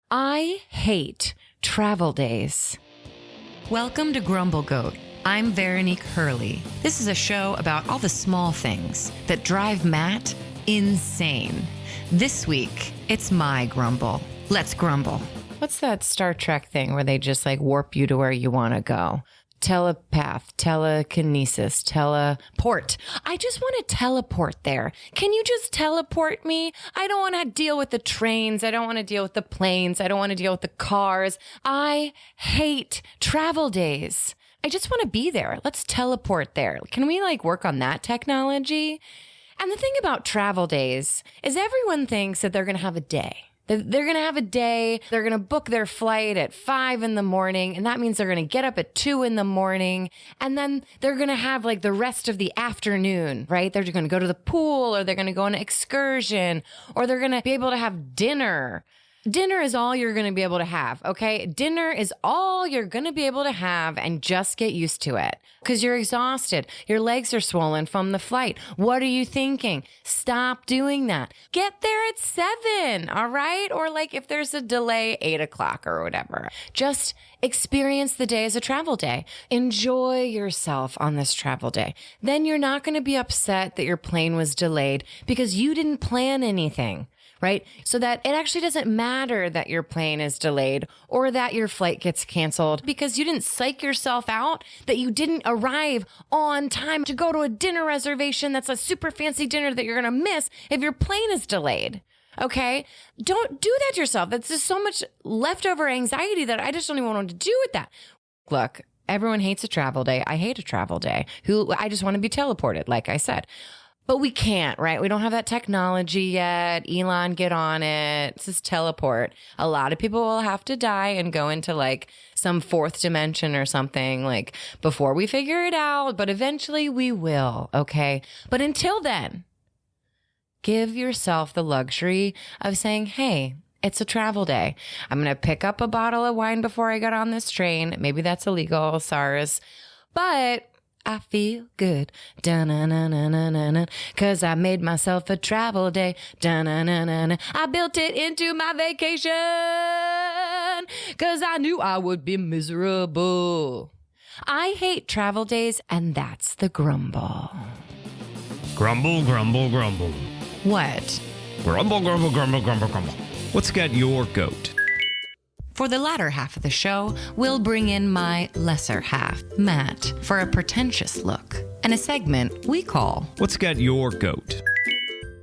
I hate travel days. Welcome to Grumble Goat. I'm Veronique Hurley. This is a show about all the small things that drive Matt insane. This week, it's my grumble. Let's grumble. What's that Star Trek thing where they just like warp you to where you want to go? Telepath, telekinesis, teleport. I just want to teleport there. Can you just teleport me? I don't want to deal with the trains. I don't want to deal with the planes. I don't want to deal with the cars. I hate travel days. I just want to be there. Let's teleport there. Can we work on that technology? And the thing about travel days is everyone thinks that they're going to have a day. They're going to have a day. They're going to book their flight at 5 a.m. and that means they're going to get up at 2 a.m. and then they're going to have the rest of the afternoon, right? They're going to go to the pool, or they're going to go on an excursion, or they're going to be able to have dinner. Dinner is all you're going to be able to have, okay? Dinner is all you're going to be able to have, and just get used to it because you're exhausted. Your legs are swollen from the flight. What are you thinking? Stop doing that. Get there at 7, all right? Or if there's a delay, 8 o'clock or whatever. Just experience the day as a travel day. Enjoy yourself on this travel day. Then you're not going to be upset that your plane was delayed because you didn't plan anything. Right? So that it actually doesn't matter that your plane is delayed or that your flight gets canceled because you didn't psych yourself out that you didn't arrive on time to go to a dinner reservation that's a super fancy dinner that you're going to miss if your plane is delayed. Okay? Don't do that to yourself. That's just so much leftover anxiety that I just don't even know what to do with that. Look, everyone hates a travel day. I hate a travel day. I just want to be teleported, like I said. But we can't, right? We don't have that technology yet. Elon, get on it. This is teleport. A lot of people will have to die and go into some fourth dimension or something before we figure it out. But eventually we will, okay? But until then, give yourself the luxury of saying, hey, it's a travel day. I'm going to pick up a bottle of wine before I get on this train. Maybe that's illegal, SARS. But I feel good, da-na-na-na-na-na, 'cause I made myself a travel day, da-na-na-na-na. I built it into my vacation, 'cause I knew I would be miserable. I hate travel days, and that's the grumble. Grumble, grumble, grumble. What? Grumble, grumble, grumble, grumble, grumble. What's got your goat? For the latter half of the show, we'll bring in my lesser half, Matt, for a pretentious look and a segment we call What's got your goat?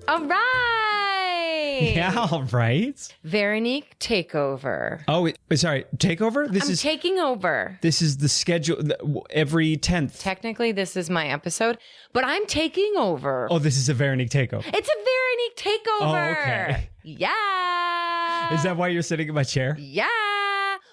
All right! Yeah, all right. Veronique Takeover. Oh, sorry, takeover? I'm taking over. This is the schedule every 10th. Technically, this is my episode, but I'm taking over. Oh, this is a Veronique takeover. It's a Veronique Takeover. Oh, okay. Yeah. Is that why you're sitting in my chair? Yeah.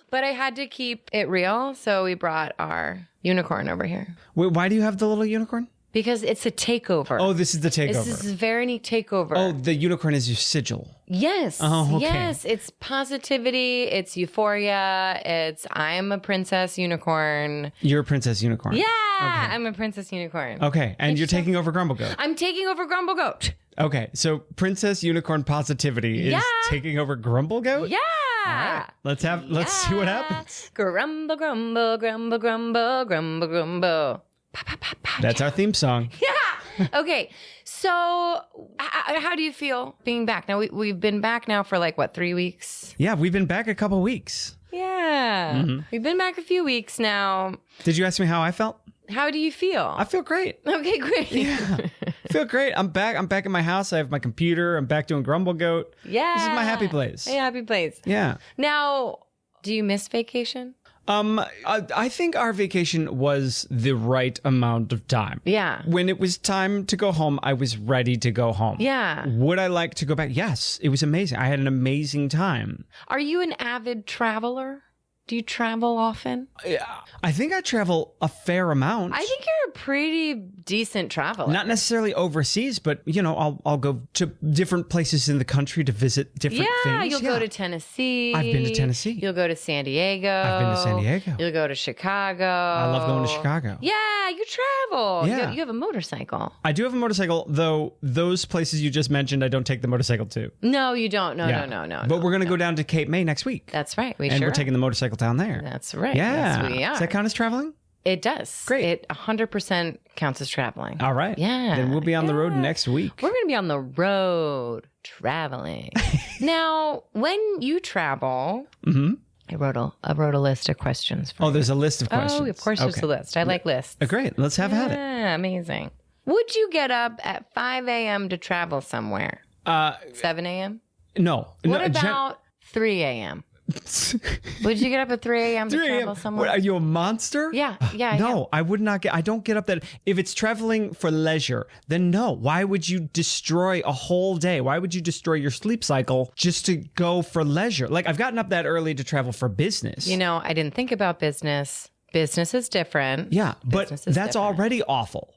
But I had to keep it real, so we brought our unicorn over here. Wait, why do you have the little unicorn? Because it's a takeover. Oh, this is the takeover. This is Veronique Takeover. Oh, the unicorn is your sigil. Yes. Oh, okay. Yes. It's positivity. It's euphoria. It's I'm a princess unicorn. You're a princess unicorn. Yeah. Okay. I'm a princess unicorn. Okay. And you're taking over Grumble Goat. I'm taking over Grumble Goat. Okay. So Princess Unicorn Positivity is taking over Grumble Goat? Yeah. All right. Let's see what happens. Grumble, grumble, grumble, grumble, grumble, grumble. That's our theme song. Yeah. Okay. So how do you feel being back? Now, we've been back now for 3 weeks? Yeah, we've been back a couple weeks. Yeah. Mm-hmm. We've been back a few weeks now. Did you ask me how I felt? How do you feel? I feel great. Okay, great. Yeah. I feel great. I'm back. I'm back in my house. I have my computer. I'm back doing Grumble Goat. Yeah. This is my happy place. A happy place. Yeah. Now, do you miss vacation? I think our vacation was the right amount of time. Yeah. When it was time to go home, I was ready to go home. Yeah. Would I like to go back? Yes. It was amazing. I had an amazing time. Are you an avid traveler? Do you travel often? I think I travel a fair amount. I think you're a pretty decent traveler. Not necessarily overseas, but I'll go to different places in the country to visit different things. You'll go to Tennessee. I've been to Tennessee. You'll go to San Diego. I've been to San Diego. You'll go to Chicago. I love going to Chicago. Yeah, you travel. Yeah. You have a motorcycle. I do have a motorcycle, though those places you just mentioned, I don't take the motorcycle to. No, you don't. No. But we're going to go down to Cape May next week. That's right. And we're taking the motorcycle down there. That's right. Yeah. Yes, we are. Does that count as traveling? It does. Great. It 100% counts as traveling. All right. Yeah. Then we'll be on the road next week. We're going to be on the road traveling. Now, when you travel, I wrote a list of questions for you. There's a list of questions. Oh, of course there's a list. I like lists. Great. Let's have at it. Yeah, amazing. Would you get up at 5 a.m. to travel somewhere? 7 a.m.? No. What about 3 a.m.? Would you get up at 3 a.m. to travel somewhere? What, are you a monster? Yeah. No, I would not I don't get up that. If it's traveling for leisure, then no. Why would you destroy a whole day? Why would you destroy your sleep cycle just to go for leisure? Like, I've gotten up that early to travel for business. I didn't think about business. Business is different. Yeah, but that's already awful.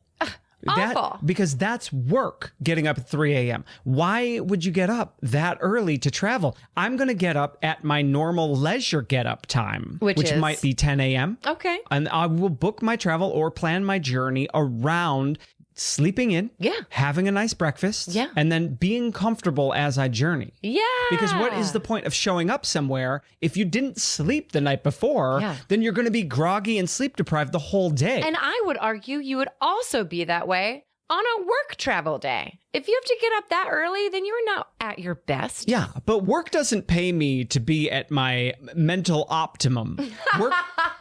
Awful. Because that's work, getting up at 3 a.m. Why would you get up that early to travel? I'm going to get up at my normal leisure get up time, which is? might be 10 a.m. Okay. And I will book my travel or plan my journey around sleeping in, having a nice breakfast, and then being comfortable as I journey. Yeah. Because what is the point of showing up somewhere if you didn't sleep the night before? Then you're going to be groggy and sleep deprived the whole day. And I would argue you would also be that way on a work travel day. If you have to get up that early, then you're not at your best. Yeah, but work doesn't pay me to be at my mental optimum.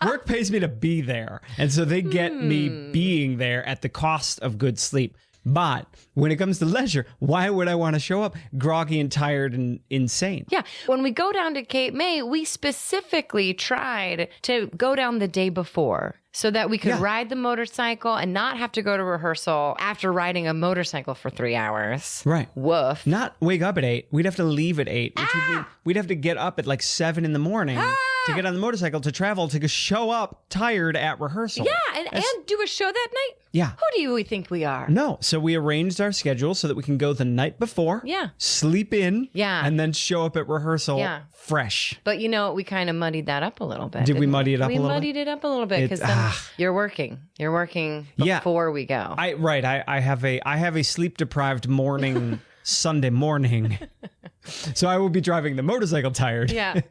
Work pays me to be there. And so they get me being there at the cost of good sleep. But when it comes to leisure, why would I want to show up groggy and tired and insane? Yeah. When we go down to Cape May, we specifically tried to go down the day before so that we could ride the motorcycle and not have to go to rehearsal after riding a motorcycle for 3 hours. Right. Woof. Not wake up at 8. We'd have to leave at 8, which would mean we'd have to get up at like 7 in the morning to get on the motorcycle to travel to show up tired at rehearsal. Yeah, and do a show that night? Yeah. Who do we think we are? No. So we arranged our schedule so that we can go the night before. Yeah. Sleep in. Yeah. And then show up at rehearsal fresh. But we kind of muddied that up a little bit. Did we muddy it up a little bit? We muddied it up a little bit because then you're working. You're working before we go. I have a sleep deprived morning Sunday morning. So I will be driving the motorcycle tired. Yeah.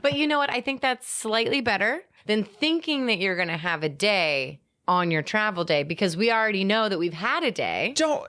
But you know what? I think that's slightly better than thinking that you're going to have a day on your travel day, because we already know that we've had a day. Don't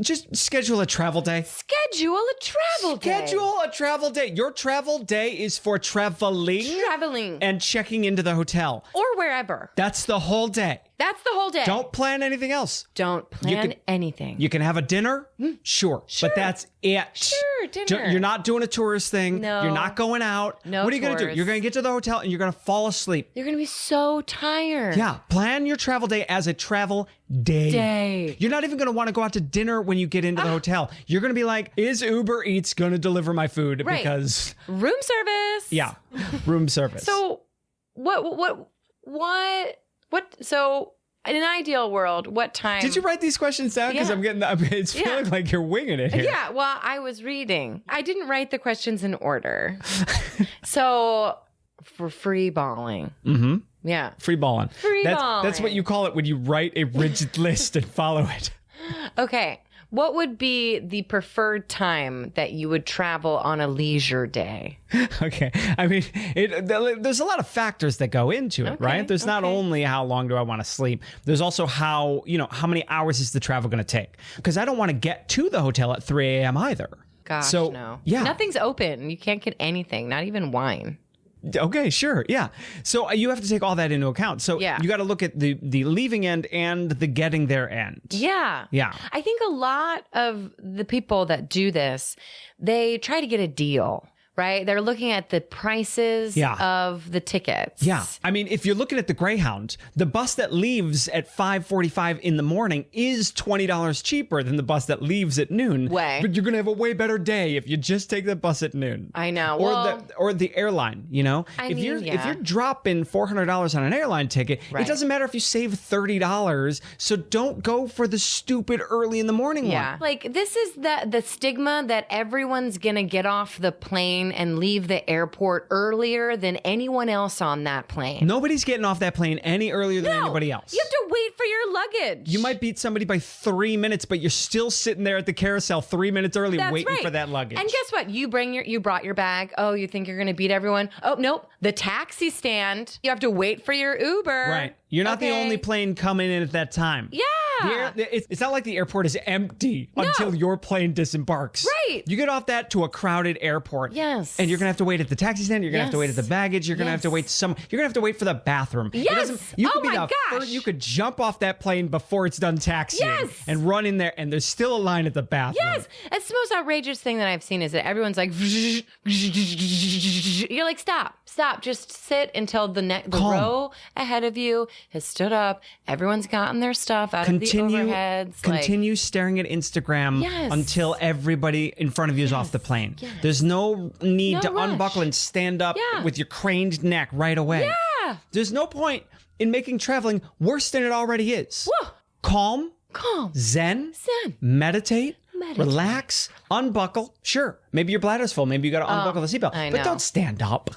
just schedule a travel day. Schedule a travel day. Schedule a travel day. Your travel day is for traveling and checking into the hotel or wherever. That's the whole day. That's the whole day. Don't plan anything else. Don't plan anything. You can have a dinner, sure, but that's it. Sure, dinner. You're not doing a tourist thing. No. You're not going out. No. What are you going to do? You're going to get to the hotel and you're going to fall asleep. You're going to be so tired. Yeah, plan your travel day as a travel day. You're not even going to want to go out to dinner when you get into the hotel. You're going to be like, is Uber Eats going to deliver my food? Right. Because room service. Yeah, room service. So what? So in an ideal world, what time? Did you write these questions down? Because it's feeling like you're winging it here. Yeah, well, I was reading. I didn't write the questions in order. So for free balling. Mm-hmm. Yeah. Free balling. That's what you call it when you write a rigid list and follow it. Okay. What would be the preferred time that you would travel on a leisure day? Okay. I mean, there's a lot of factors that go into it, right? There's not only how long do I want to sleep. There's also how many hours is the travel going to take? Because I don't want to get to the hotel at 3 a.m. either. Gosh, no. Yeah. Nothing's open. You can't get anything, not even wine. Okay, sure. Yeah. So you have to take all that into account. So you got to look at the leaving end and the getting there end. Yeah. Yeah. I think a lot of the people that do this, they try to get a deal right? They're looking at the prices of the tickets. Yeah. I mean, if you're looking at the Greyhound, the bus that leaves at 5:45 in the morning is $20 cheaper than the bus that leaves at noon. But you're going to have a way better day if you just take the bus at noon. I know. Or the airline, you know? If you're dropping $400 on an airline ticket, it doesn't matter if you save $30. So don't go for the stupid early in the morning one. Like, this is the stigma that everyone's going to get off the plane and leave the airport earlier than anyone else on that plane. Nobody's getting off that plane any earlier than anybody else. You have to wait for your luggage. You might beat somebody by 3 minutes, but you're still sitting there at the carousel 3 minutes early waiting for that luggage. And guess what? You brought your bag. Oh, you think you're going to beat everyone? Oh, nope. The taxi stand. You have to wait for your Uber. Right. You're not the only plane coming in at that time. Yeah. It's not like the airport is empty until your plane disembarks. Right. You get off that to a crowded airport. Yes. And you're going to have to wait at the taxi stand. You're going to have to wait at the baggage. You're going to have to wait you're going to have to wait for the bathroom. Yes. You could jump off that plane before it's done taxiing and run in there, and there's still a line at the bathroom. Yes. It's the most outrageous thing that I've seen is that everyone's like, you're like, stop. Just sit until the row ahead of you has stood up. Everyone's gotten their stuff out of the overheads. Continue staring at Instagram until everybody in front of you is off the plane. Yes. There's no need to unbuckle and stand up with your craned neck right away. Yeah. There's no point in making traveling worse than it already is. Whoa. Calm. Zen. Meditate. Relax. Unbuckle. Sure. Maybe your bladder's full. Maybe you got to unbuckle the seatbelt. But don't stand up.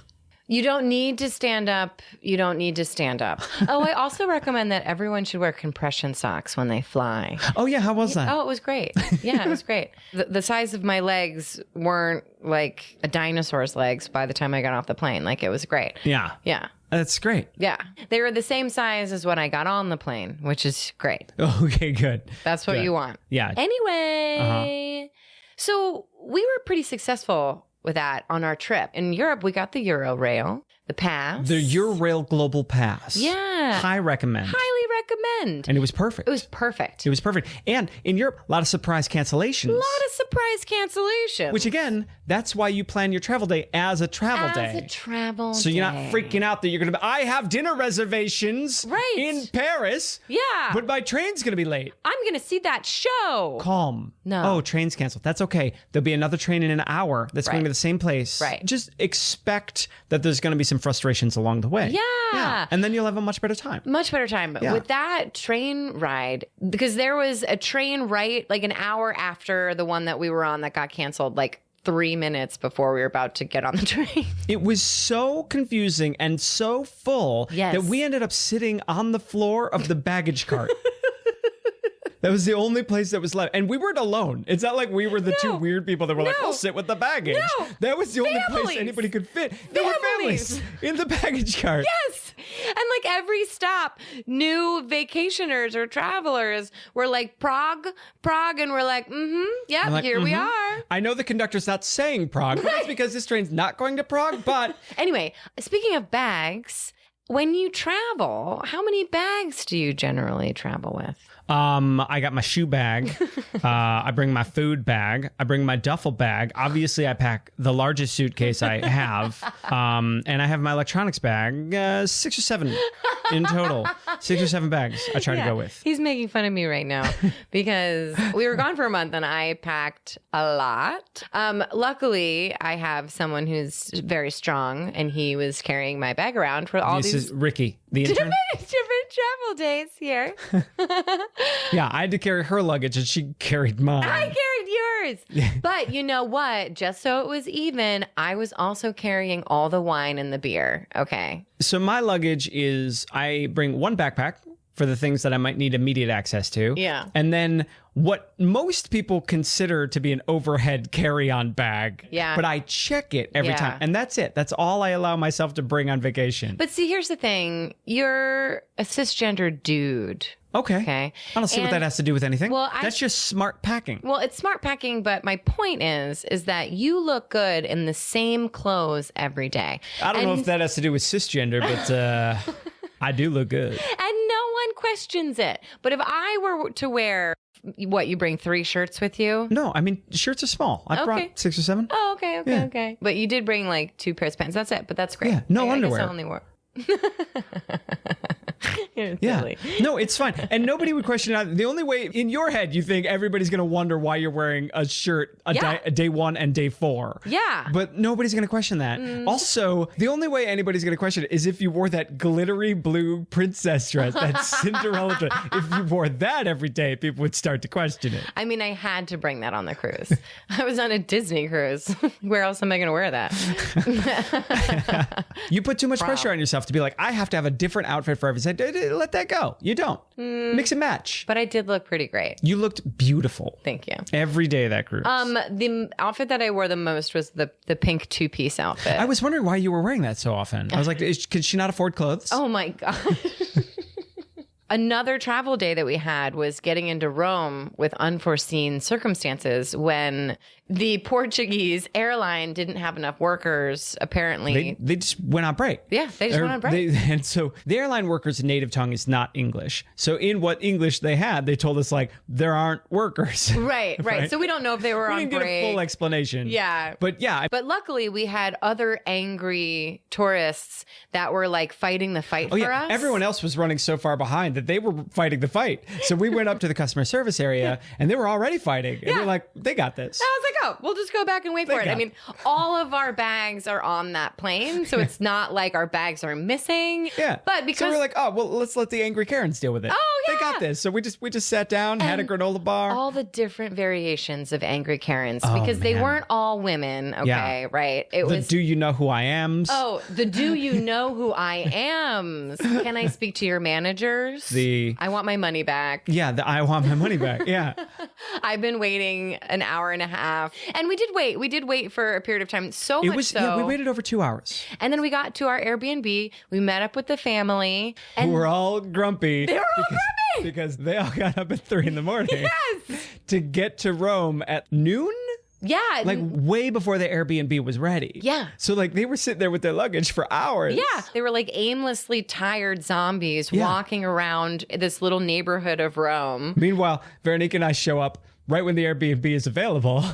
You don't need to stand up. Oh, I also recommend that everyone should wear compression socks when they fly. Oh, yeah. How was that? Oh, it was great. Yeah, it was great. The size of my legs weren't like a dinosaur's legs by the time I got off the plane. Like, it was great. Yeah. Yeah. That's great. Yeah. They were the same size as when I got on the plane, which is great. Okay, good. That's what you want. Yeah. Anyway, so we were pretty successful with that on our trip. In Europe, we got the Eurail, the pass. The Eurail Global Pass. Yeah. Highly recommend. And it was perfect. It was perfect. And in Europe, a lot of surprise cancellations. Which again, that's why you plan your travel day as a travel day. So you're not freaking out that you're going to be, I have dinner reservations in Paris. Yeah. But my train's going to be late. I'm going to see that show. Calm. No. Oh, train's canceled. That's okay. There'll be another train in an hour that's going to the same place. Right. Just expect that there's going to be some frustrations along the way. Yeah. And then you'll have a much better time. Yeah. With that train ride, because there was a train like an hour after the one that we were on that got canceled, like 3 minutes before we were about to get on the train. It was so confusing and so full that we ended up sitting on the floor of the baggage cart. That was the only place that was left. And we weren't alone. It's not like we were the two weird people that were like, we'll sit with the baggage. No. That was the only place anybody could fit. There were families in the baggage cart. Yes. And like every stop, new vacationers or travelers were like, Prague. And we're like, here we are. I know the conductor's not saying Prague, but that's because this train's not going to Prague. But anyway, speaking of bags, when you travel, how many bags do you generally travel with? I got my shoe bag. I bring my food bag. I bring my duffel bag. Obviously, I pack the largest suitcase I have. And I have my electronics bag, 6 or 7 in total. 6 or 7 bags I try to go with. He's making fun of me right now because we were gone for a month and I packed a lot. Luckily, I have someone who's very strong and he was carrying my bag around for all This is Ricky, the intern. different travel days here. Yeah, I had to carry her luggage and she carried mine. I carried yours. But you know what? Just so it was even, I was also carrying all the wine and the beer. Okay. So my luggage is, I bring one backpack for the things that I might need immediate access to. Yeah. And then what most people consider to be an overhead carry-on bag. Yeah. But I check it every time. And that's it. That's all I allow myself to bring on vacation. But see, here's the thing. You're a cisgender dude. Okay. I don't see what that has to do with anything. Well, that's just smart packing. Well, it's smart packing, but my point is that you look good in the same clothes every day. I don't know if that has to do with cisgender, but I do look good. And no one questions it. But if I were to wear What, you bring 3 shirts with you? No, I mean, shirts are small. I brought 6 or 7. Oh, okay. But you did bring like 2 pairs of pants. That's it. But that's great. Yeah, no underwear. I guess I only wore. Yeah. No, it's fine. And nobody would question it. The only way in your head you think everybody's going to wonder why you're wearing a shirt a day 1 and day 4. Yeah. But nobody's going to question that. Also, the only way anybody's going to question it is if you wore that glittery blue princess dress, that Cinderella dress. If you wore that every day, people would start to question it. I mean, I had to bring that on the cruise. I was on a Disney cruise. Where else am I going to wear that? You put too much pressure on yourself to be like, I have to have a different outfit for every day. Let that go. You don't. Mix and match. But I did look pretty great. You looked beautiful. Thank you. Every day of that cruise. The outfit that I wore the most was the pink 2-piece outfit. I was wondering why you were wearing that so often. I was like, could she not afford clothes? Oh my God. Another travel day that we had was getting into Rome with unforeseen circumstances when the Portuguese airline didn't have enough workers, apparently. They just went on break. Yeah, they just went on break. And so the airline workers' native tongue is not English. So in what English they had, they told us, like, there aren't workers. Right. So we don't know if they were on break. We didn't get a full explanation. Yeah. But yeah. But luckily, we had other angry tourists that were, like, fighting the fight for us. Everyone else was running so far behind that they were fighting the fight. So we went up to the customer service area, and they were already fighting. And we're like, they got this. I was like, oh, we'll just go back and wait for it. I mean, all of our bags are on that plane, so it's not like our bags are missing. Yeah. But because so we're like, oh, well, let's let the angry Karens deal with it. Oh, yeah. They got this. So we just sat down, had a granola bar. All the different variations of angry Karens, because they weren't all women, okay, right? It was do you know who I am? Oh, the do you know who I am? Can I speak to your managers? I want my money back. Yeah, I want my money back. Yeah. I've been waiting an hour and a half. And we did wait. We did wait for a period of time. Yeah, we waited over 2 hours. And then we got to our Airbnb. We met up with the family. And who were all grumpy. They were all grumpy! Because they all got up at 3 a.m. Yes! To get to Rome at noon? Yeah. Like way before the Airbnb was ready. Yeah. So like they were sitting there with their luggage for hours. Yeah. They were like aimlessly tired zombies walking around this little neighborhood of Rome. Meanwhile, Veronique and I show up right when the Airbnb is available.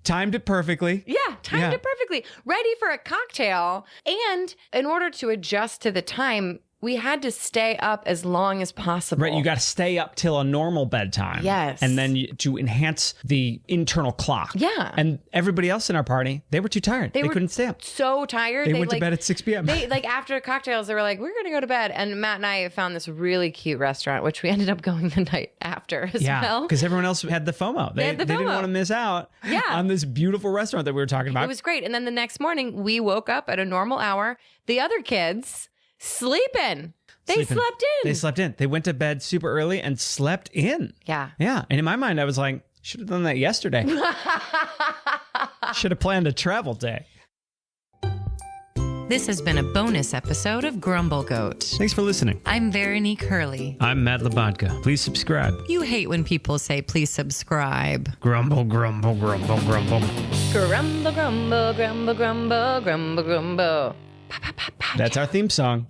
Timed it perfectly. Yeah, timed it perfectly. Ready for a cocktail. And in order to adjust to the time, we had to stay up as long as possible. Right, you got to stay up till a normal bedtime. Yes. And then to enhance the internal clock. Yeah. And everybody else in our party, they were too tired. They couldn't stay up. So tired. They went to bed at 6 p.m. They after cocktails, they were like, we're going to go to bed. And Matt and I found this really cute restaurant, which we ended up going the night after as well. Because everyone else had the FOMO. They didn't want to miss out on this beautiful restaurant that we were talking about. It was great. And then the next morning, we woke up at a normal hour. The other kids sleeping. They slept in. They went to bed super early and slept in. Yeah. Yeah. And in my mind, I was like, should have done that yesterday. Should have planned a travel day. This has been a bonus episode of Grumble Goat. Thanks for listening. I'm Veronique Hurley. I'm Matt Labodka. Please subscribe. You hate when people say, please subscribe. Grumble, grumble, grumble, grumble. Grumble, grumble, grumble, grumble, grumble, grumble. That's our theme song.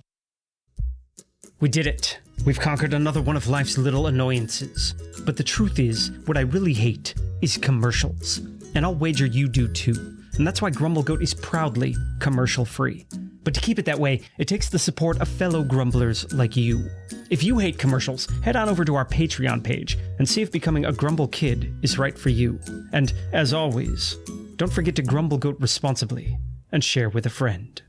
We did it. We've conquered another one of life's little annoyances. But the truth is, what I really hate is commercials. And I'll wager you do too. And that's why Grumble Goat is proudly commercial-free. But to keep it that way, it takes the support of fellow grumblers like you. If you hate commercials, head on over to our Patreon page and see if becoming a Grumble Kid is right for you. And as always, don't forget to Grumble Goat responsibly and share with a friend.